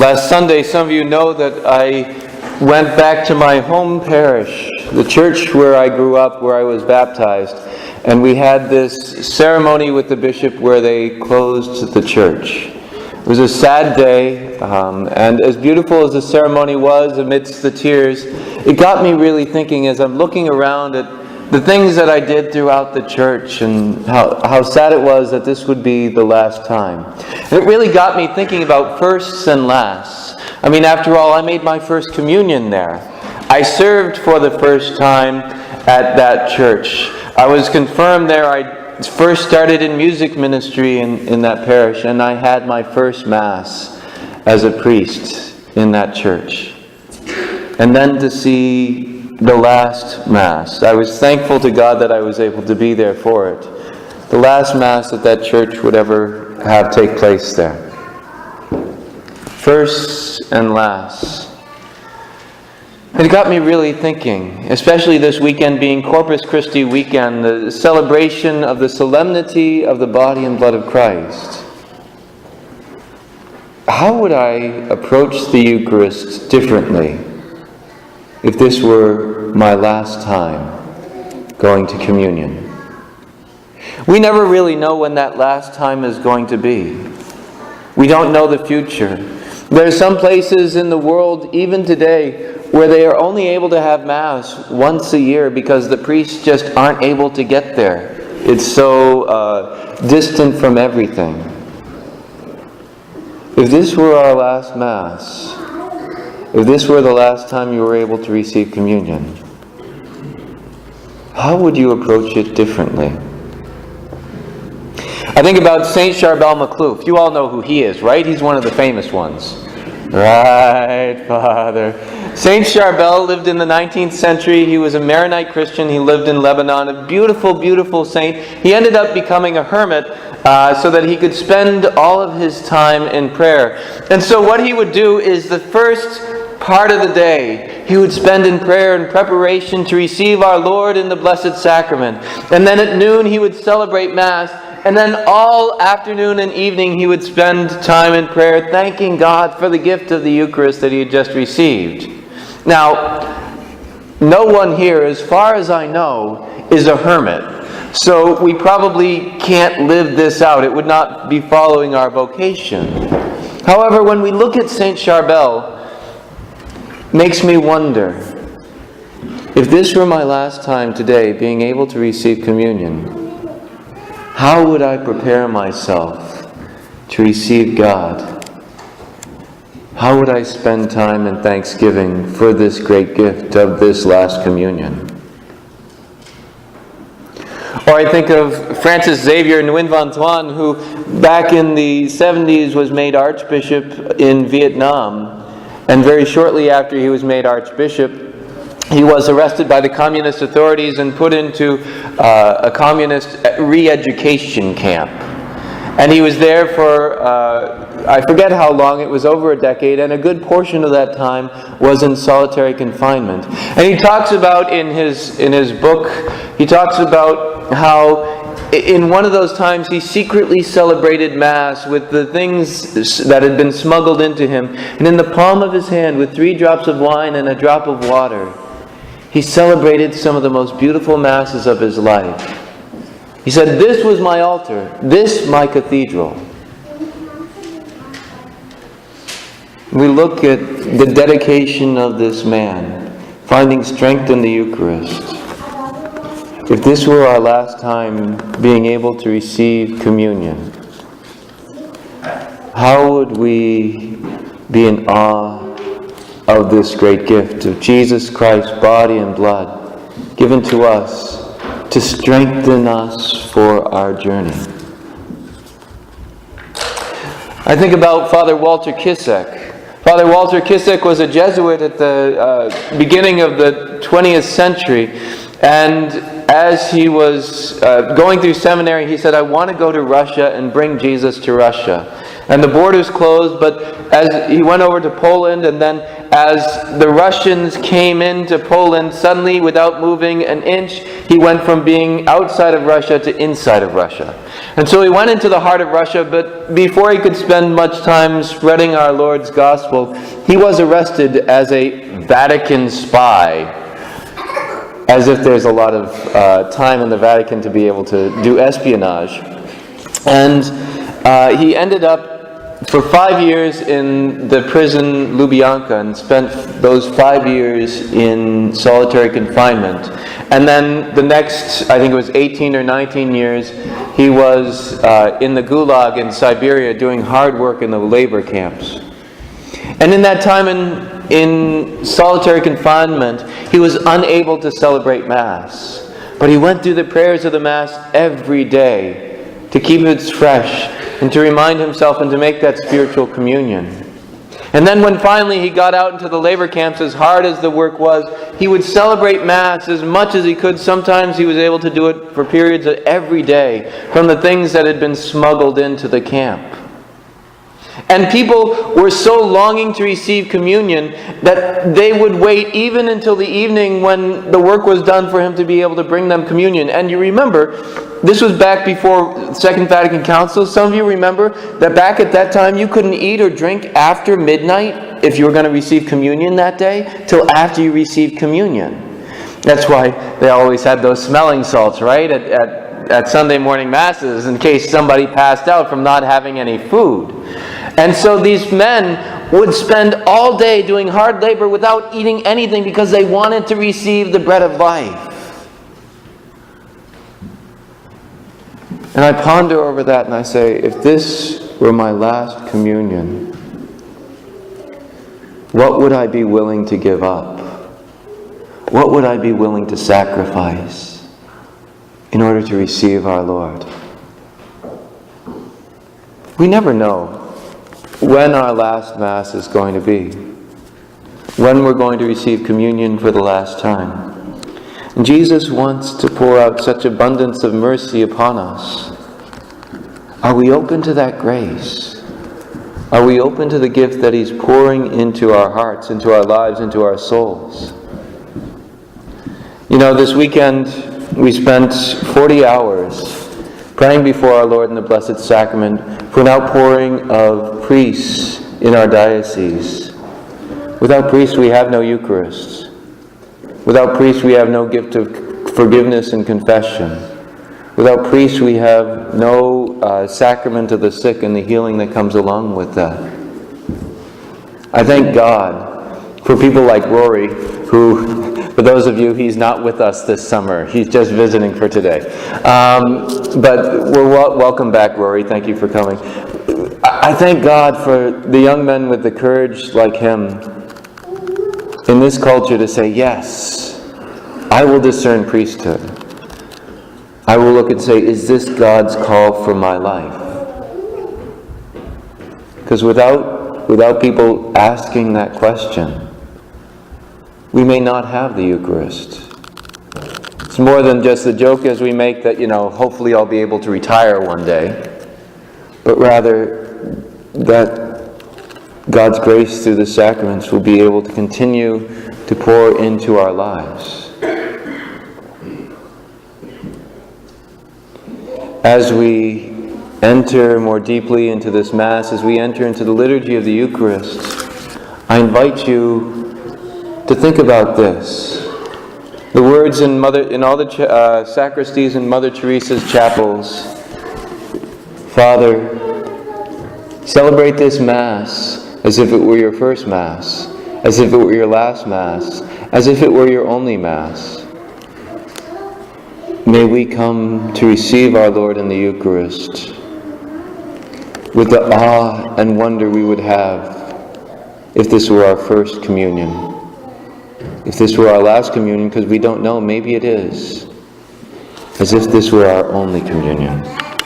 Last Sunday, some of you know that I went back to my home parish, the church where I grew up, where I was baptized, and we had this ceremony with the bishop where they closed the church. It was a sad day, and as beautiful as the ceremony was amidst the tears, it got me really thinking as I'm looking around at the things that I did throughout the church and how sad it was that this would be the last time. And it really got me thinking about firsts and lasts. I mean, after all, I made my first communion there. I served for the first time at that church. I was confirmed there. I first started in music ministry in that parish, and I had my first Mass as a priest in that church. And then to see the last Mass, I was thankful to God that I was able to be there for it. The last Mass that church would ever have take place there. Firsts and lasts. It got me really thinking, especially this weekend being Corpus Christi weekend, the celebration of the solemnity of the body and blood of Christ. How would I approach the Eucharist differently if this were my last time going to communion? We never really know when that last time is going to be. We don't know the future. There are some places in the world, even today, where they are only able to have Mass once a year because the priests just aren't able to get there. It's so distant from everything. If this were our last Mass, if this were the last time you were able to receive communion, how would you approach it differently? I think about Saint Charbel Macluf. You all know who he is, right? He's one of the famous ones. Right, Father. Saint Charbel lived in the 19th century. He was a Maronite Christian. He lived in Lebanon. A beautiful, beautiful saint. He ended up becoming a hermit so that he could spend all of his time in prayer. And so what he would do is the first part of the day he would spend in prayer in preparation to receive our Lord in the Blessed Sacrament. And then at noon he would celebrate Mass. And then all afternoon and evening he would spend time in prayer thanking God for the gift of the Eucharist that he had just received. Now, no one here, as far as I know, is a hermit. So we probably can't live this out. It would not be following our vocation. However, when we look at Saint Charbel, it makes me wonder, if this were my last time today being able to receive communion, how would I prepare myself to receive God? How would I spend time in thanksgiving for this great gift of this last communion? Or I think of Francis Xavier Nguyen Van Thuan, who back in the 70s was made Archbishop in Vietnam. And very shortly after he was made Archbishop, he was arrested by the communist authorities and put into a communist re-education camp. And he was there for, I forget how long, it was over a decade, and a good portion of that time was in solitary confinement. And he talks about in his book, he talks about how in one of those times he secretly celebrated Mass with the things that had been smuggled into him. And in the palm of his hand, with 3 drops of wine and a drop of water, he celebrated some of the most beautiful Masses of his life. He said, "This was my altar, this my cathedral." We look at the dedication of this man, finding strength in the Eucharist. If this were our last time being able to receive communion, how would we be in awe of this great gift of Jesus Christ's body and blood given to us to strengthen us for our journey? I think about Father Walter Kisek. Father Walter Kisek was a Jesuit at the beginning of the 20th century, and as he was going through seminary, he said, "I want to go to Russia and bring Jesus to Russia." and the borders closed, but as he went over to Poland, and then as the Russians came into Poland, suddenly, without moving an inch, he went from being outside of Russia to inside of Russia. And so he went into the heart of Russia, but before he could spend much time spreading our Lord's gospel, he was arrested as a Vatican spy, as if there's a lot of time in the Vatican to be able to do espionage. And he ended up for 5 years in the prison Lubyanka, and spent those 5 years in solitary confinement. And then the next, I think it was 18 or 19 years, he was in the Gulag in Siberia doing hard work in the labor camps. And in that time in solitary confinement, he was unable to celebrate Mass. But he went through the prayers of the Mass every day to keep it fresh, and to remind himself and to make that spiritual communion. And then when finally he got out into the labor camps, as hard as the work was, he would celebrate Mass as much as he could. Sometimes he was able to do it for periods of every day from the things that had been smuggled into the camp. And people were so longing to receive communion that they would wait even until the evening when the work was done for him to be able to bring them communion. And you remember, this was back before Second Vatican Council. Some of you remember that back at that time you couldn't eat or drink after midnight if you were going to receive communion that day, till after you received communion. That's why they always had those smelling salts, right, at Sunday morning Masses, in case somebody passed out from not having any food. And so these men would spend all day doing hard labor without eating anything because they wanted to receive the bread of life. And I ponder over that and I say, if this were my last communion, what would I be willing to give up? What would I be willing to sacrifice in order to receive our Lord? We never know when our last Mass is going to be, when we're going to receive communion for the last time. And Jesus wants to pour out such abundance of mercy upon us. Are we open to that grace? Are we open to the gift that He's pouring into our hearts, into our lives, into our souls? You know, this weekend we spent 40 hours praying before our Lord in the Blessed Sacrament for an outpouring of priests in our diocese. Without priests we have no Eucharist. Without priests we have no gift of forgiveness and confession. Without priests we have no sacrament of the sick and the healing that comes along with that. I thank God for people like Rory, who, for those of you, he's not with us this summer. He's just visiting for today. But we're welcome back, Rory. Thank you for coming. I thank God for the young men with the courage like him in this culture to say, yes, I will discern priesthood. I will look and say, is this God's call for my life? Because without people asking that question, we may not have the Eucharist. It's more than just the joke as we make that, hopefully I'll be able to retire one day, but rather that God's grace through the sacraments will be able to continue to pour into our lives. As we enter more deeply into this Mass, as we enter into the liturgy of the Eucharist, I invite you to think about this. The words in all the sacristies in Mother Teresa's chapels, Father, celebrate this Mass as if it were your first Mass, as if it were your last Mass, as if it were your only Mass. May we come to receive our Lord in the Eucharist with the awe and wonder we would have if this were our first communion. If this were our last communion, because we don't know, maybe it is. As if this were our only communion.